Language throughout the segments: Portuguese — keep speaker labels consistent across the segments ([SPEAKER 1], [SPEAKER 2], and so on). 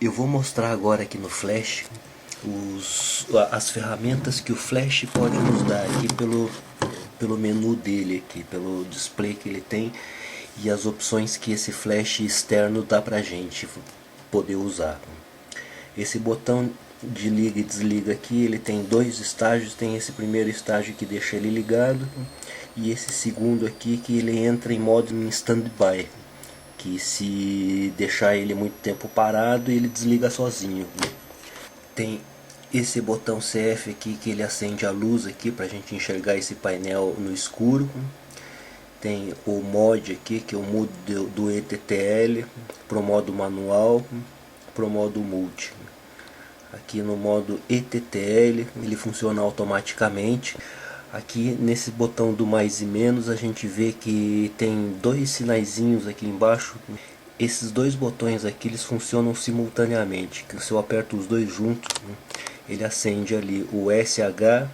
[SPEAKER 1] Eu vou mostrar agora aqui no Flash as ferramentas que o Flash pode nos dar aqui pelo menu dele aqui, pelo display que ele tem e as opções que esse Flash externo dá pra gente poder usar. Esse botão de liga e desliga aqui, ele tem dois estágios. Tem esse primeiro estágio que deixa ele ligado e esse segundo aqui que ele entra em modo em standby, que se deixar ele muito tempo parado ele desliga sozinho. Tem esse botão CF aqui que ele acende a luz aqui para a gente enxergar esse painel no escuro. Tem o mod aqui que eu mudo do ETTL para o modo manual para o modo multi. Aqui no modo ETTL ele funciona automaticamente. Aqui nesse botão do mais e menos a gente vê que tem dois sinaizinhos aqui embaixo. Esses dois botões aqui eles funcionam simultaneamente, que se eu aperto os dois juntos, ele acende ali o SH,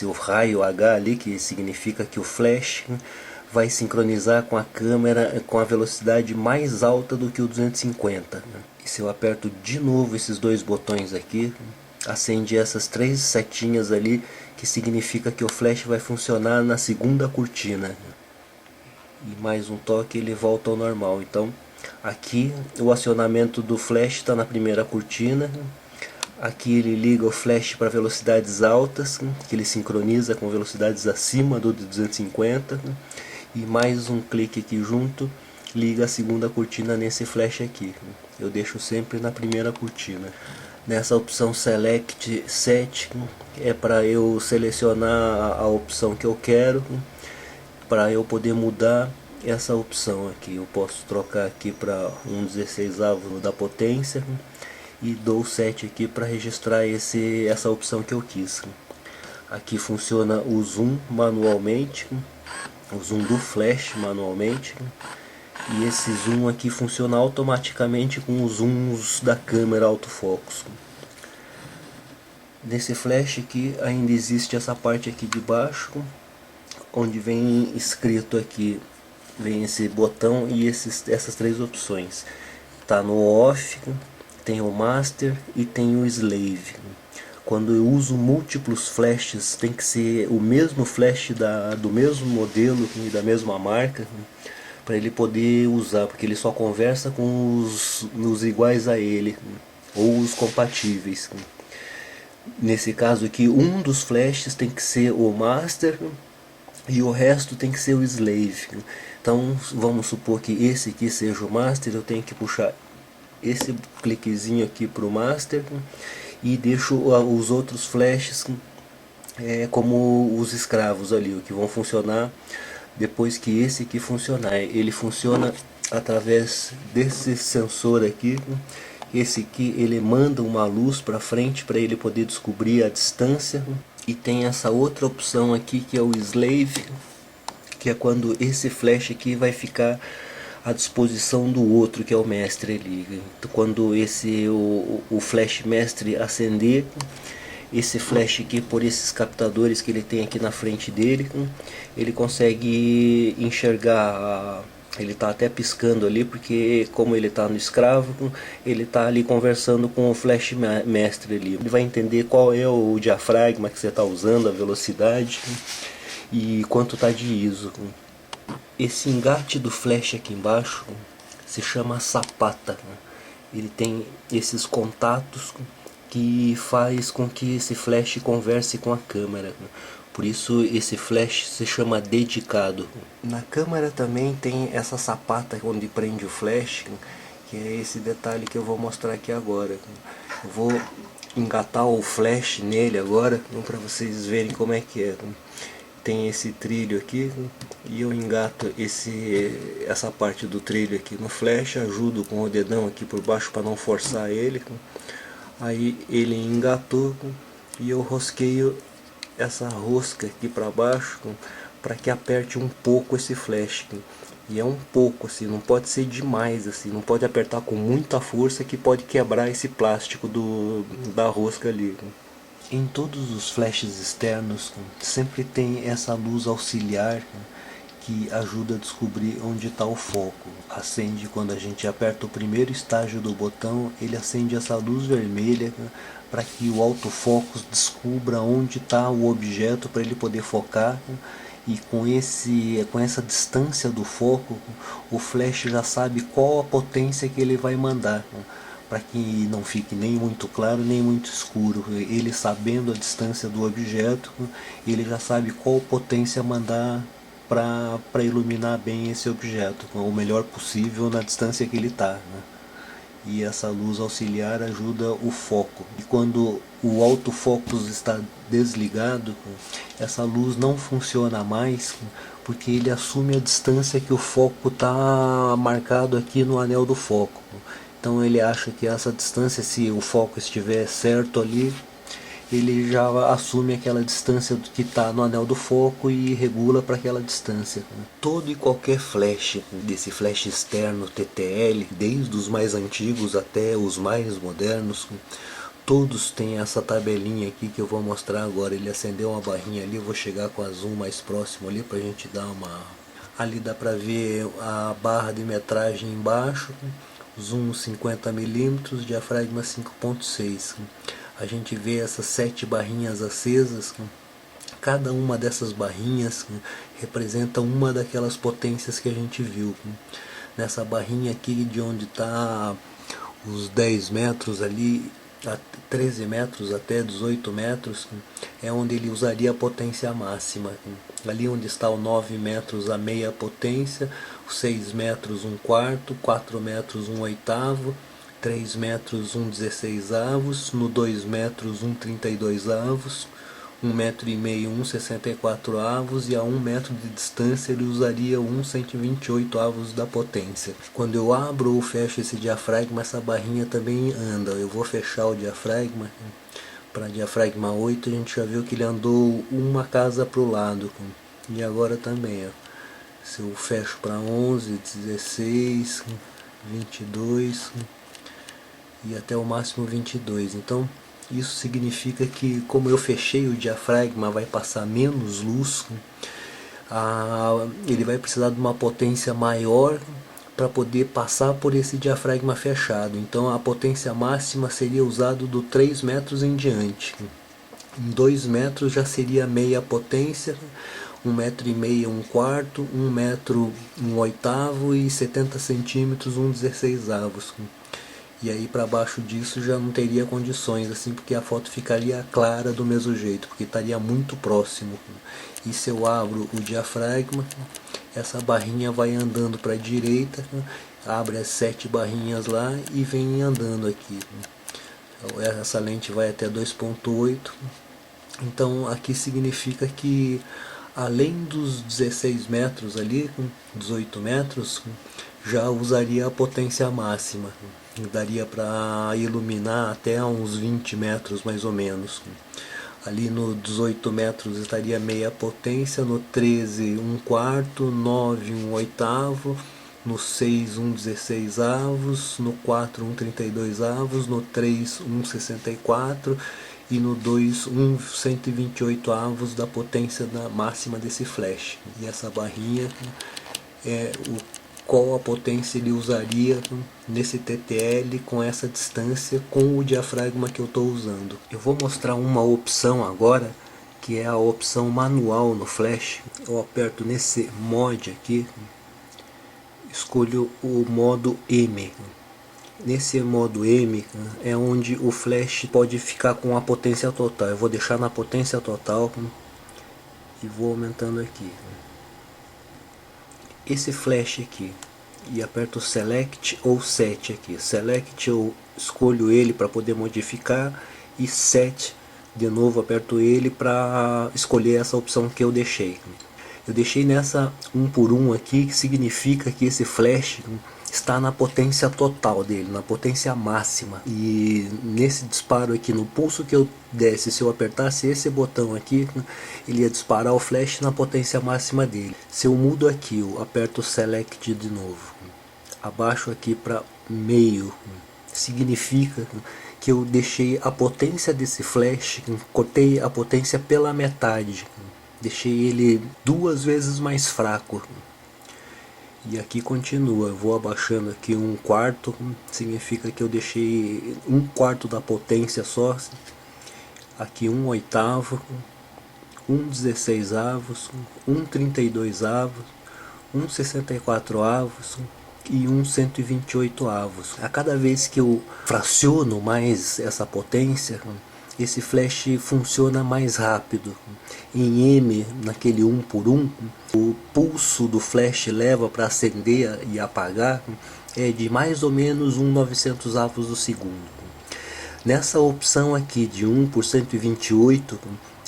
[SPEAKER 1] o raio H ali, que significa que o flash vai sincronizar com a câmera com a velocidade mais alta do que o 250. E se eu aperto de novo esses dois botões aqui, acende essas três setinhas ali, que significa que o flash vai funcionar na segunda cortina. E mais um toque ele volta ao normal. Então aqui o acionamento do flash está na primeira cortina. Aqui ele liga o flash para velocidades altas, que ele sincroniza com velocidades acima do 250. E mais um clique aqui junto, liga a segunda cortina nesse flash aqui. Eu deixo sempre na primeira cortina. Nessa opção Select Set é para eu selecionar a opção que eu quero, para eu poder mudar essa opção aqui. Eu posso trocar aqui para 1/16 da potência e dou set aqui para registrar essa opção que eu quis. Aqui funciona o zoom manualmente, o zoom do flash manualmente, e esse zoom aqui funciona automaticamente com os zooms da câmera autofocus. Nesse flash aqui ainda existe essa parte aqui de baixo, onde vem escrito aqui, vem esse botão e essas três opções. Tá no off, tem o master e tem o slave. Quando eu uso múltiplos flashes, tem que ser o mesmo flash do mesmo modelo e da mesma marca, para ele poder usar, porque ele só conversa com os iguais a ele, ou os compatíveis. Nesse caso aqui, um dos flashes tem que ser o master e o resto tem que ser o slave. Então vamos supor que esse aqui seja o master, eu tenho que puxar esse cliquezinho aqui para o master e deixo os outros flashes como os escravos ali, o que vão funcionar depois que esse aqui funcionar. Ele funciona através desse sensor aqui. Esse aqui ele manda uma luz para frente para ele poder descobrir a distância. E tem essa outra opção aqui que é o slave, que é quando esse flash aqui vai ficar à disposição do outro, que é o mestre ali. Então, quando o flash mestre acender, esse flash aqui, por esses captadores que ele tem aqui na frente dele, ele consegue enxergar. Ele está até piscando ali, porque como ele está no escravo, ele está ali conversando com o flash mestre ali. Ele vai entender qual é o diafragma que você está usando, a velocidade e quanto está de ISO. Esse engate do flash aqui embaixo se chama sapata. Ele tem esses contatos que faz com que esse flash converse com a câmera. Por isso esse flash se chama dedicado. Na câmera também tem essa sapata onde prende o flash, que é esse detalhe que eu vou mostrar aqui agora. Eu vou engatar o flash nele agora, para vocês verem como é que é. Tem esse trilho aqui e eu engato essa parte do trilho aqui no flash, ajudo com o dedão aqui por baixo para não forçar ele. Aí ele engatou e eu rosqueio essa rosca aqui para baixo para que aperte um pouco esse flash. E é um pouco assim, não pode ser demais assim, não pode apertar com muita força que pode quebrar esse plástico da rosca ali. Em todos os flashes externos sempre tem essa luz auxiliar que ajuda a descobrir onde está o foco. Acende quando a gente aperta o primeiro estágio do botão, ele acende essa luz vermelha para que o autofocus descubra onde está o objeto para ele poder focar. E com essa distância do foco, o flash já sabe qual a potência que ele vai mandar, para que não fique nem muito claro nem muito escuro. Ele sabendo a distância do objeto, ele já sabe qual potência mandar para iluminar bem esse objeto, o melhor possível na distância que ele está. E essa luz auxiliar ajuda o foco. E quando o autofocus está desligado, essa luz não funciona mais, porque ele assume a distância que o foco está marcado aqui no anel do foco. Então ele acha que essa distância, se o foco estiver certo ali, ele já assume aquela distância que está no anel do foco e regula para aquela distância. Todo e qualquer flash, desse flash externo TTL, desde os mais antigos até os mais modernos, todos têm essa tabelinha aqui que eu vou mostrar agora. Ele acendeu uma barrinha ali, eu vou chegar com a zoom mais próximo ali para a gente dar uma... Ali dá para ver a barra de metragem embaixo, zoom 50mm, diafragma 5.6. A gente vê essas 7 barrinhas acesas, cada uma dessas barrinhas representa uma daquelas potências que a gente viu. Nessa barrinha aqui de onde está os 10 metros ali, 13 metros até 18 metros, é onde ele usaria a potência máxima. Ali onde está o 9 metros a meia potência, os 6 metros 1/4, 4 metros 1/8, 3 metros 1/16, no 2 metros 1/32, 1,5 metro 1/64 e a 1 metro de distância ele usaria 1/128 da potência. Quando eu abro ou fecho esse diafragma, essa barrinha também anda. Eu vou fechar o diafragma, para diafragma 8 a gente já viu que ele andou uma casa para o lado, e agora também, ó. Se eu fecho para 11, 16, 22 e até o máximo 22, então isso significa que, como eu fechei o diafragma, vai passar menos luz, ele vai precisar de uma potência maior para poder passar por esse diafragma fechado. Então a potência máxima seria usada do 3 metros em diante. Em 2 metros já seria meia potência, 1,5 metro 1/4, 1 metro 1/8 e 70 centímetros 1/16. E aí para baixo disso já não teria condições, assim, porque a foto ficaria clara do mesmo jeito, porque estaria muito próximo. E se eu abro o diafragma, essa barrinha vai andando para a direita, abre as 7 barrinhas lá e vem andando aqui. Essa lente vai até 2.8. Então aqui significa que além dos 16 metros ali, 18 metros, já usaria a potência máxima. Daria para iluminar até uns 20 metros mais ou menos. Ali no 18 metros estaria meia potência, no 13 1/4, 9 1/8, no 6 1/16, no 4 1/32, no 3 1/64 e no 2 1/128 da potência máxima desse flash. E essa barrinha é qual a potência ele usaria nesse TTL com essa distância, com o diafragma que eu estou usando. Eu vou mostrar uma opção agora, que é a opção manual no flash. Eu aperto nesse mod aqui, escolho o modo M. Nesse modo M é onde o flash pode ficar com a potência total. Eu vou deixar na potência total e vou aumentando aqui. Esse flash aqui, e aperto Select ou Set aqui. Select eu escolho ele para poder modificar, e Set de novo aperto ele para escolher essa opção que eu deixei. Eu deixei nessa 1x1 aqui, que significa que esse flash está na potência total dele, na potência máxima. E nesse disparo aqui, no pulso que eu desse, se eu apertasse esse botão aqui, ele ia disparar o flash na potência máxima dele. Se eu mudo aqui, eu aperto Select de novo, abaixo aqui para meio, significa que eu deixei a potência desse flash, cortei a potência pela metade. deixei ele 2 vezes mais fraco. E aqui continua, eu vou abaixando aqui 1/4, significa que eu deixei 1/4 da potência só. Aqui 1/8, 1/16, 1/32, 1/64 e 1/128. A cada vez que eu fraciono mais essa potência, esse flash funciona mais rápido. Em M, naquele 1 por 1, o pulso do flash leva para acender e apagar é de mais ou menos 1/900 do segundo. Nessa opção aqui de 1 por 128,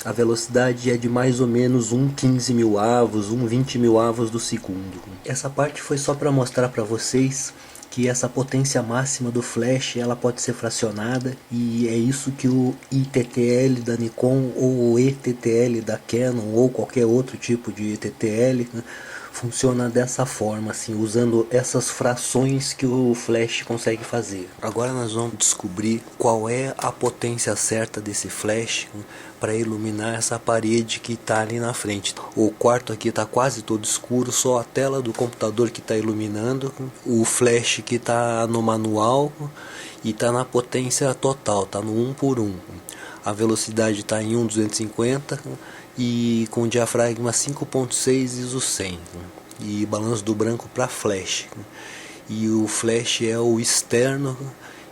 [SPEAKER 1] a velocidade é de mais ou menos 1/15.000, 1/20.000 do segundo. Essa parte foi só para mostrar para vocês que essa potência máxima do flash ela pode ser fracionada, e é isso que o ITTL da Nikon ou o ETTL da Canon ou qualquer outro tipo de TTL, né, funciona dessa forma, assim, usando essas frações que o flash consegue fazer. Agora nós vamos descobrir qual é a potência certa desse flash para iluminar essa parede que está ali na frente. O quarto aqui está quase todo escuro, só a tela do computador que está iluminando, o flash que está no manual e está na potência total, está no 1 por 1. A velocidade está em 1/250 e com diafragma 5.6 ISO 100 e balanço do branco para flash. E o flash é o externo,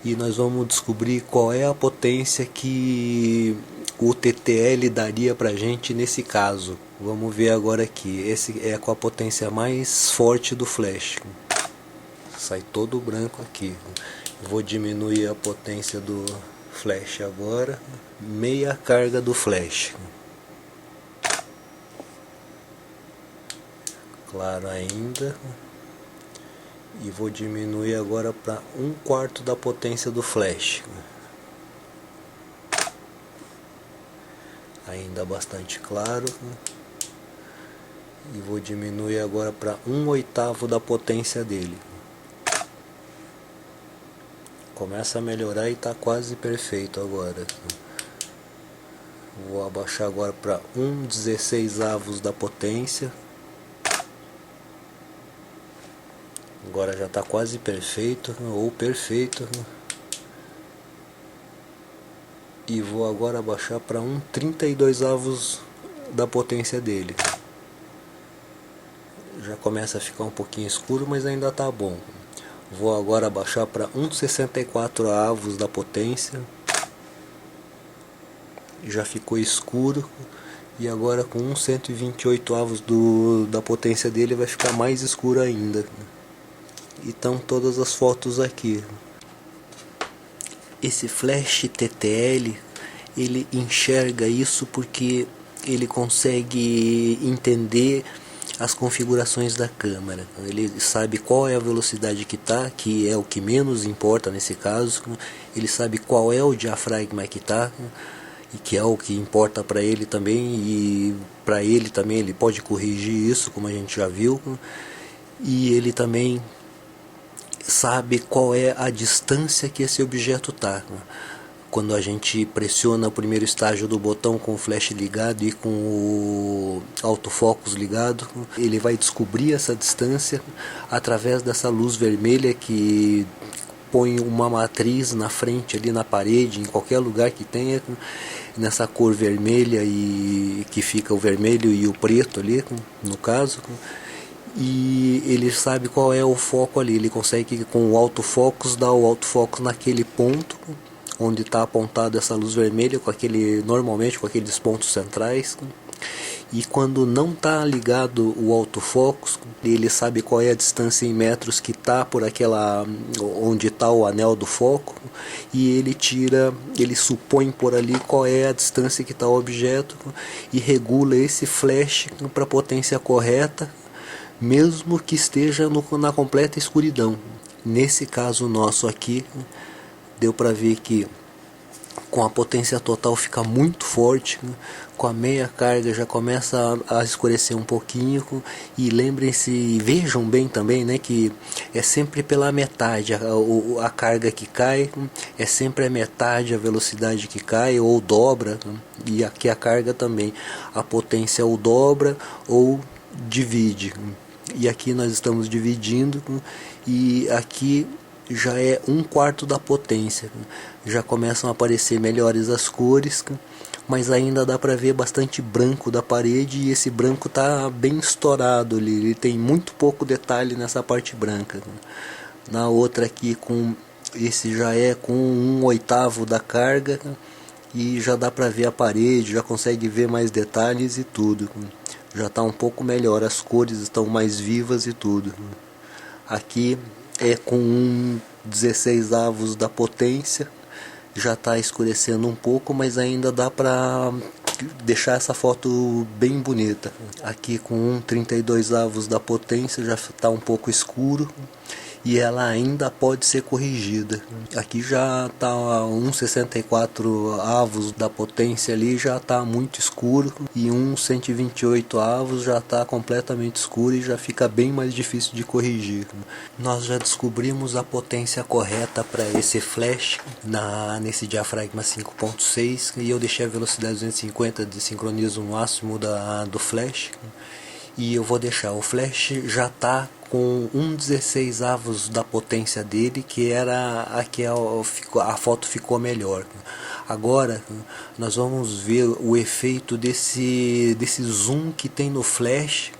[SPEAKER 1] e nós vamos descobrir qual é a potência que o TTL daria pra gente nesse caso. Vamos ver agora aqui. Esse é com a potência mais forte do flash. Sai todo branco aqui. Vou diminuir a potência do flash agora. Meia carga do flash. Claro ainda. E vou diminuir agora para 1/4 da potência do flash. Ainda bastante claro. E vou diminuir agora para 1/8 da potência dele. Começa a melhorar e está quase perfeito agora. Vou abaixar agora para 1/16 da potência. Agora já está quase perfeito, ou perfeito. E vou agora abaixar para 1/32 da potência dele. Já começa a ficar um pouquinho escuro, mas ainda está bom. Vou agora abaixar para 1/64 da potência. Já ficou escuro. E agora com 1/128 da potência dele vai ficar mais escuro ainda. E estão todas as fotos aqui. Esse flash TTL, ele enxerga isso porque ele consegue entender as configurações da câmera. Ele sabe qual é a velocidade que está, que é o que menos importa nesse caso. Ele sabe qual é o diafragma que está, e que é o que importa para ele também. E para ele também ele pode corrigir isso, como a gente já viu. E ele também sabe qual é a distância que esse objeto está. Quando a gente pressiona o primeiro estágio do botão com o flash ligado e com o autofocus ligado, ele vai descobrir essa distância através dessa luz vermelha que põe uma matriz na frente ali na parede, em qualquer lugar que tenha, nessa cor vermelha, e que fica o vermelho e o preto ali, no caso. E ele sabe qual é o foco ali, ele consegue com o autofocus dar o autofocus naquele ponto onde está apontado essa luz vermelha, normalmente com aqueles pontos centrais. E quando não está ligado o autofocus, ele sabe qual é a distância em metros que está por aquela onde está o anel do foco, e ele supõe por ali qual é a distância que está o objeto e regula esse flash para a potência correta, mesmo que esteja na completa escuridão. Nesse caso nosso aqui, deu para ver que com a potência total fica muito forte, com a meia carga já começa a escurecer um pouquinho, e lembrem-se, vejam bem também, né, que é sempre pela metade a carga que cai, é sempre a metade a velocidade que cai, ou dobra, e aqui a carga também, a potência ou dobra ou divide, e aqui nós estamos dividindo, e aqui já é 1/4 da potência, já começam a aparecer melhores as cores, mas ainda dá para ver bastante branco da parede, e esse branco tá bem estourado ali, ele tem muito pouco detalhe nessa parte branca. Na outra aqui, com esse já é com 1/8 da carga, e já dá para ver a parede, já consegue ver mais detalhes e tudo, já está um pouco melhor, as cores estão mais vivas e tudo. Aqui é com 1/16 da potência, já está escurecendo um pouco, mas ainda dá para deixar essa foto bem bonita. Aqui com 1/32 da potência já está um pouco escuro, e ela ainda pode ser corrigida. Aqui já está 1/64 da potência ali, já está muito escuro, e 1/128 já está completamente escuro e já fica bem mais difícil de corrigir. Nós já descobrimos a potência correta para esse flash nesse diafragma 5.6, e eu deixei a velocidade 250 de sincronismo máximo do flash, e eu vou deixar o flash já está com 1/16 da potência dele, que era aqui a foto ficou melhor. Agora nós vamos ver o efeito desse zoom que tem no flash,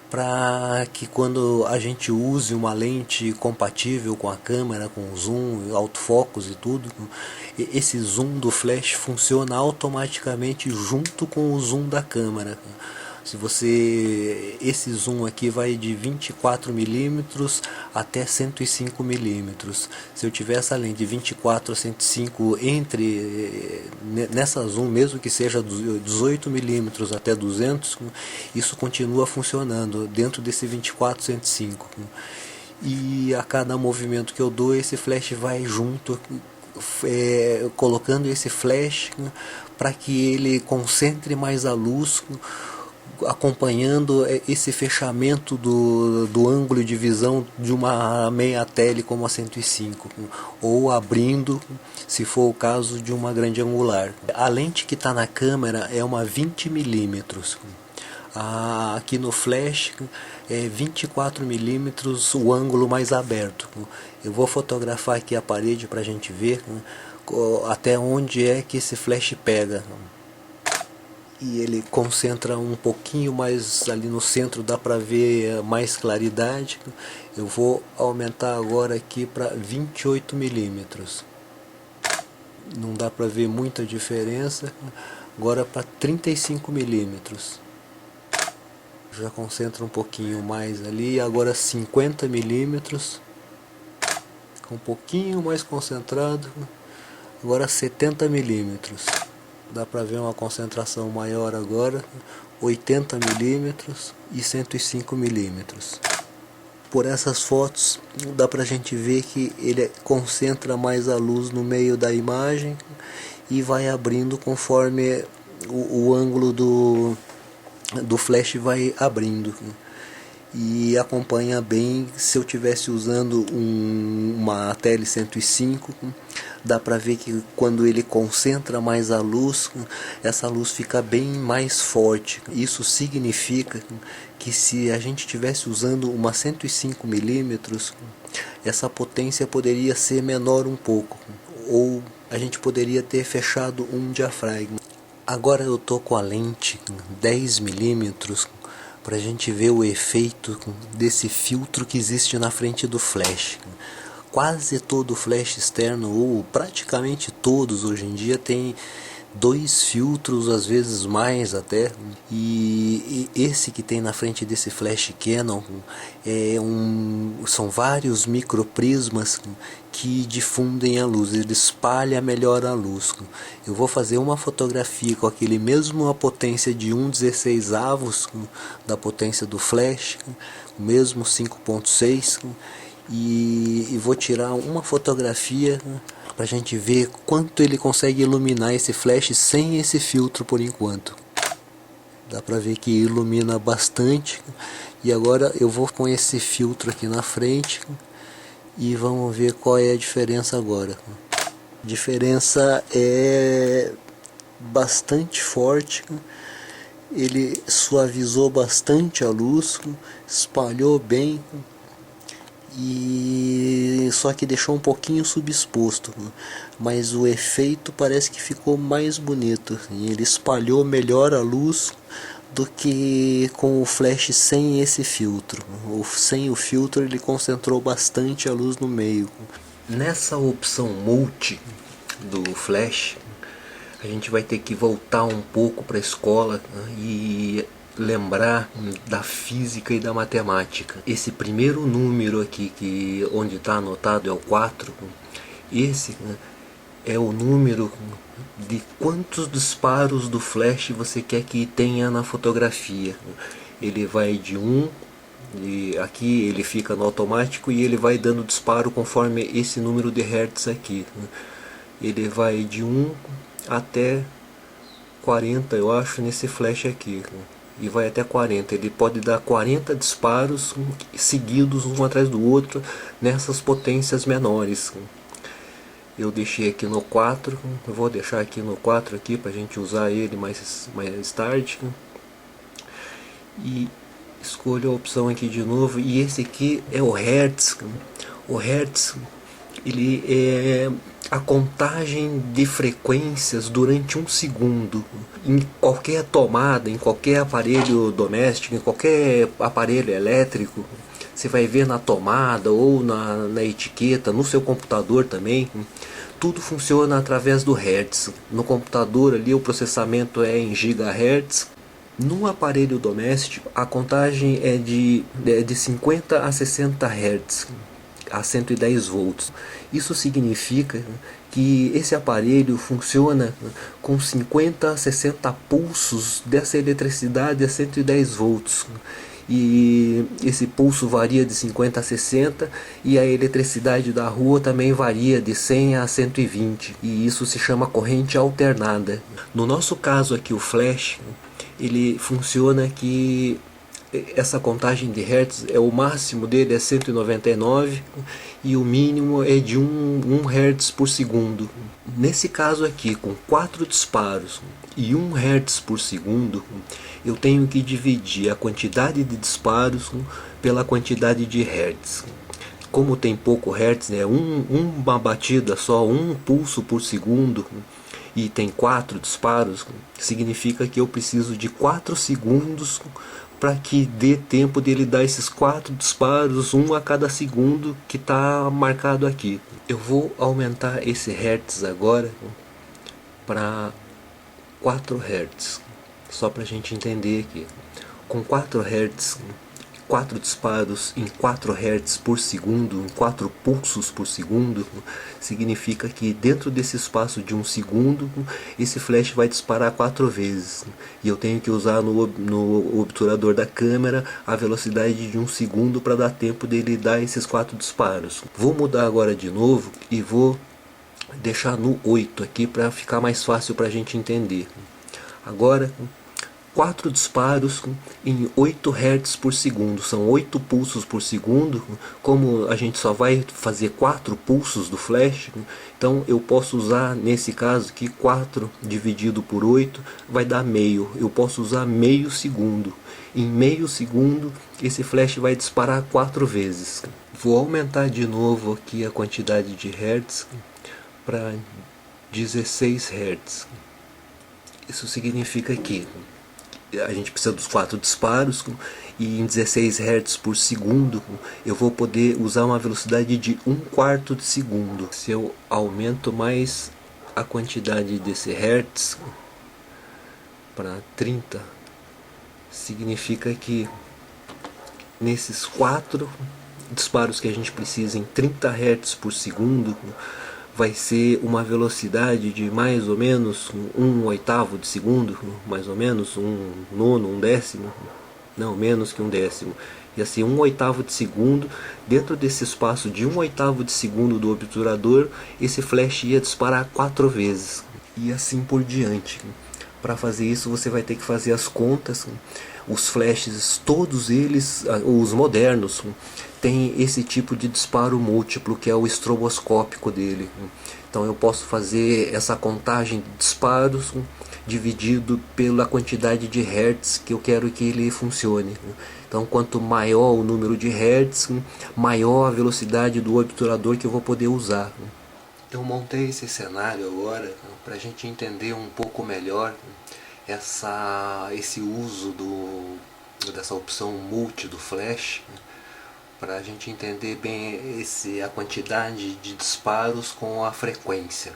[SPEAKER 1] para que quando a gente use uma lente compatível com a câmera, com zoom, autofocus e tudo, esse zoom do flash funciona automaticamente junto com o zoom da câmera. Esse zoom aqui vai de 24 mm até 105 mm. Se eu tiver essa lente de 24 a 105 nessa zoom, mesmo que seja 18 mm até 200, isso continua funcionando dentro desse 24 105. E a cada movimento que eu dou, esse flash vai junto, colocando esse flash para que ele concentre mais a luz, acompanhando esse fechamento do ângulo de visão de uma meia tele como a 105, ou abrindo, se for o caso, de uma grande angular. A lente que está na câmera é uma 20 mm. Aqui no flash é 24 mm o ângulo mais aberto. Eu vou fotografar aqui a parede para a gente ver até onde é que esse flash pega. E ele concentra um pouquinho mais ali no centro, dá para ver mais claridade. Eu vou aumentar agora aqui para 28 mm. Não dá para ver muita diferença. Agora para 35 mm. Já concentra um pouquinho mais ali. Agora 50 mm. Um pouquinho mais concentrado. Agora 70 mm. Dá para ver uma concentração maior agora, 80 mm e 105 mm. Por essas fotos dá para a gente ver que ele concentra mais a luz no meio da imagem e vai abrindo conforme o ângulo do flash vai abrindo. E acompanha bem. Se eu tivesse usando uma tele 105, dá para ver que quando ele concentra mais a luz, essa luz fica bem mais forte. Isso significa que se a gente estivesse usando uma 105 mm, essa potência poderia ser menor um pouco, ou a gente poderia ter fechado um diafragma. Agora eu tô com a lente 10 mm para a gente ver o efeito desse filtro que existe na frente do flash. Quase todo flash externo, ou praticamente todos hoje em dia, tem 2 filtros, às vezes mais até, e esse que tem na frente desse flash Canon são vários microprismas que difundem a luz, ele espalha melhor a luz. Eu vou fazer uma fotografia com aquele mesmo a potência de 1/16 da potência do flash, o mesmo 5.6, e vou tirar uma fotografia pra gente ver quanto ele consegue iluminar esse flash sem esse filtro por enquanto. Dá pra ver que ilumina bastante. E agora eu vou com esse filtro aqui na frente e vamos ver qual é a diferença agora. A diferença é bastante forte. Ele suavizou bastante a luz, espalhou bem, e só que deixou um pouquinho subexposto, mas o efeito parece que ficou mais bonito. Ele espalhou melhor a luz do que com o flash sem esse filtro. Sem o filtro ele concentrou bastante a luz no meio. Nessa opção multi do flash, a gente vai ter que voltar um pouco para a escola, né, e lembrar da física e da matemática. Esse primeiro número aqui, onde está anotado é o 4, esse, né, é o número de quantos disparos do flash você quer que tenha na fotografia. Ele vai de 1, e aqui ele fica no automático, e ele vai dando disparo conforme esse número de hertz aqui. Ele vai de 1 até 40, eu acho, nesse flash aqui, e vai até 40. Ele pode dar 40 disparos seguidos um atrás do outro nessas potências menores. Eu deixei aqui no 4, eu vou deixar aqui no 4 aqui pra gente usar ele mais tarde. E escolho a opção aqui de novo, e esse aqui é o hertz. O hertz, ele é a contagem de frequências durante 1 segundo. Em qualquer tomada, em qualquer aparelho doméstico, em qualquer aparelho elétrico, você vai ver na tomada ou na etiqueta, no seu computador também. Tudo funciona através do hertz. No computador ali o processamento é em gigahertz. No aparelho doméstico a contagem é de 50 a 60 Hz, a 110 volts. Isso significa que esse aparelho funciona com 50 a 60 pulsos dessa eletricidade a 110 volts. E esse pulso varia de 50 a 60, e a eletricidade da rua também varia de 100 a 120, e isso se chama corrente alternada. No nosso caso aqui, o flash, ele funciona que essa contagem de hertz, o máximo dele é 199 e o mínimo é de 1 Hz por segundo. Nesse caso aqui, com 4 disparos e 1 Hz por segundo, eu tenho que dividir a quantidade de disparos pela quantidade de hertz. Como tem pouco hertz, né, uma batida só, 1 pulso por segundo, e tem 4 disparos, significa que eu preciso de 4 segundos para que dê tempo dele dar esses 4 disparos, 1 a cada segundo que está marcado aqui. Eu vou aumentar esse hertz agora para 4 Hz, só para a gente entender aqui. Com 4 Hz, 4 disparos em 4 Hz por segundo, em 4 pulsos por segundo, significa que dentro desse espaço de 1 segundo, esse flash vai disparar 4 vezes. E eu tenho que usar no obturador da câmera a velocidade de 1 segundo para dar tempo dele dar esses 4 disparos. Vou mudar agora de novo e vou deixar no 8 aqui para ficar mais fácil para a gente entender. Agora, 4 disparos em 8 Hz por segundo, são 8 pulsos por segundo. Como a gente só vai fazer 4 pulsos do flash, então eu posso usar, nesse caso aqui, 4 dividido por 8 vai dar meio. Eu posso usar meio segundo. Em meio segundo esse flash vai disparar 4 vezes. Vou aumentar de novo aqui a quantidade de Hz para 16 Hz. Isso significa que a gente precisa dos 4 disparos, e em 16 Hz por segundo eu vou poder usar uma velocidade de 1/4 de segundo. Se eu aumento mais a quantidade desse Hertz para 30, significa que nesses 4 disparos que a gente precisa em 30 Hz por segundo vai ser uma velocidade de mais ou menos 1/8 de segundo, mais ou menos 1/9, 1/10. não, menos que 1/10. E assim, 1/8 de segundo, dentro desse espaço de 1/8 de segundo do obturador, esse flash ia disparar 4 vezes. E assim por diante. Para fazer isso você vai ter que fazer as contas. Os flashes, todos eles, os modernos, tem esse tipo de disparo múltiplo, que é o estroboscópico dele. Então eu posso fazer essa contagem de disparos dividido pela quantidade de hertz que eu quero que ele funcione. Então quanto maior o número de hertz, maior a velocidade do obturador que eu vou poder usar. Eu montei esse cenário agora para a gente entender um pouco melhor esse uso dessa opção multi do flash, para a gente entender bem a quantidade de disparos com a frequência.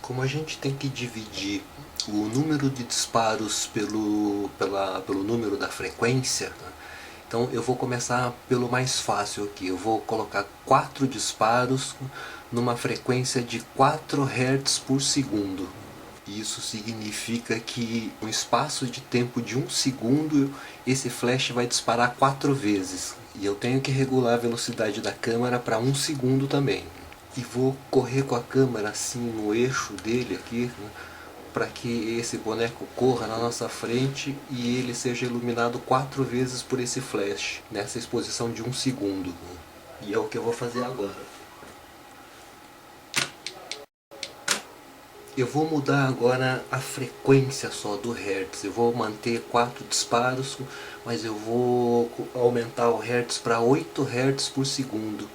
[SPEAKER 1] Como a gente tem que dividir o número de disparos pelo número da frequência, então eu vou começar pelo mais fácil aqui. Eu vou colocar 4 disparos numa frequência de 4 Hz por segundo. Isso significa que no espaço de tempo de 1 segundo esse flash vai disparar 4 vezes. E eu tenho que regular a velocidade da câmera para 1 segundo também. E vou correr com a câmera assim no eixo dele aqui, para que esse boneco corra na nossa frente e ele seja iluminado 4 vezes por esse flash, nessa exposição de 1 segundo. E é o que eu vou fazer agora. Eu vou mudar agora a frequência só do Hertz. Eu vou manter 4 disparos, mas eu vou aumentar o Hertz para 8 Hz por segundo.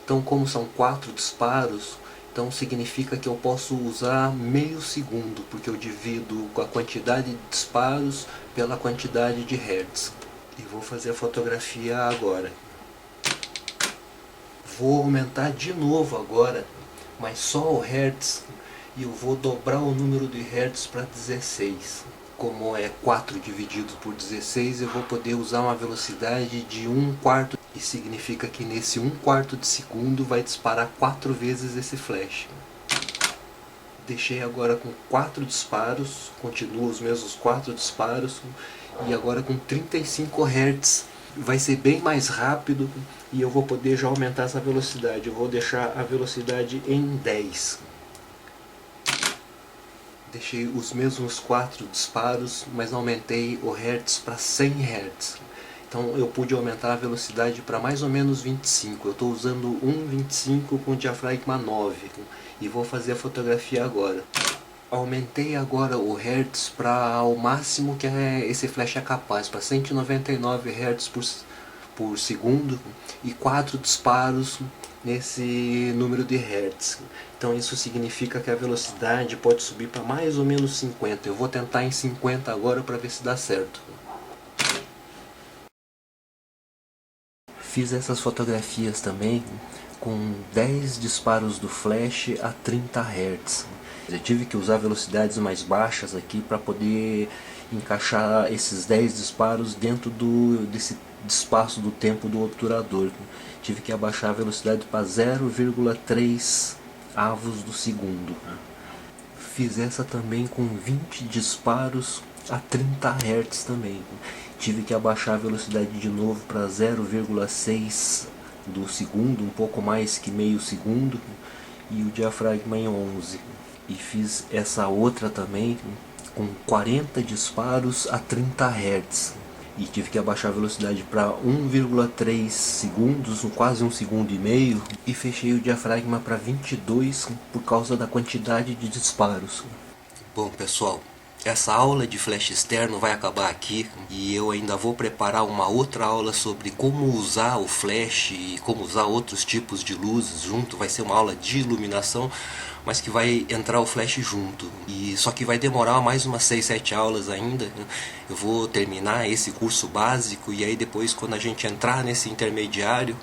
[SPEAKER 1] Então, como são 4 disparos, então significa que eu posso usar meio segundo, porque eu divido a quantidade de disparos pela quantidade de Hertz. E vou fazer a fotografia agora. Vou aumentar de novo agora, mas só o Hertz. E eu vou dobrar o número de Hertz para 16. Como é 4 dividido por 16, eu vou poder usar uma velocidade de 1/4. E significa que nesse 1/4 de segundo vai disparar 4 vezes esse flash. Deixei agora com 4 disparos, continuo os mesmos 4 disparos. E agora com 35 Hz. Vai ser bem mais rápido e eu vou poder já aumentar essa velocidade. Eu vou deixar a velocidade em 10. Deixei os mesmos 4 disparos, mas aumentei o Hertz para 100 Hz. Então eu pude aumentar a velocidade para mais ou menos 25. Eu estou usando 1,25 com diafragma 9 e vou fazer a fotografia agora. Aumentei agora o Hertz para o máximo que esse flash é capaz, para 199 Hz por segundo e 4 disparos nesse número de Hertz. Então isso significa que a velocidade pode subir para mais ou menos 50. Eu vou tentar em 50 agora para ver se dá certo. Fiz essas fotografias também com 10 disparos do flash a 30 Hz. Eu tive que usar velocidades mais baixas aqui para poder encaixar esses 10 disparos dentro desse espaço do tempo do obturador. Tive que abaixar a velocidade para 0,3 avos do segundo. Fiz essa também com 20 disparos a 30 Hz também. Tive que abaixar a velocidade de novo para 0,6 do segundo, um pouco mais que meio segundo, e o diafragma em 11. E fiz essa outra também com 40 disparos a 30 Hz. E tive que abaixar a velocidade para 1,3 segundos, quase 1,5 segundos, e fechei o diafragma para 22 por causa da quantidade de disparos. Bom pessoal, essa aula de flash externo vai acabar aqui e eu ainda vou preparar uma outra aula sobre como usar o flash e como usar outros tipos de luzes junto. Vai ser uma aula de iluminação, mas que vai entrar o flash junto. E só que vai demorar mais umas 6, 7 aulas ainda. Eu vou terminar esse curso básico e aí depois, quando a gente entrar nesse intermediário,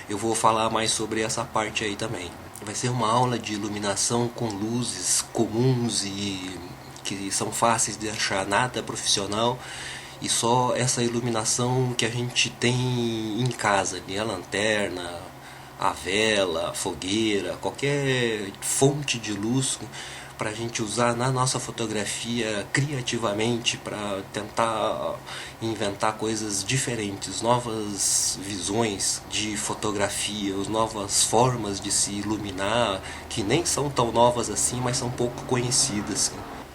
[SPEAKER 1] eu vou falar mais sobre essa parte aí também. Vai ser uma aula de iluminação com luzes comuns e que são fáceis de achar, nada profissional, e só essa iluminação que a gente tem em casa, a lanterna, a vela, a fogueira, qualquer fonte de luz para a gente usar na nossa fotografia criativamente, para tentar inventar coisas diferentes, novas visões de fotografia, novas formas de se iluminar, que nem são tão novas assim, mas são pouco conhecidas.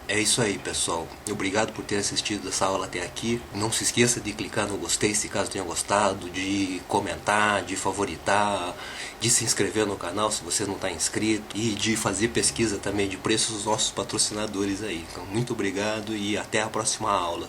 [SPEAKER 1] É isso aí, pessoal. Obrigado por ter assistido essa aula até aqui. Não se esqueça de clicar no gostei se caso tenha gostado, de comentar, de favoritar, de se inscrever no canal se você não está inscrito e de fazer pesquisa também de preços dos nossos patrocinadores aí. Então, muito obrigado e até a próxima aula.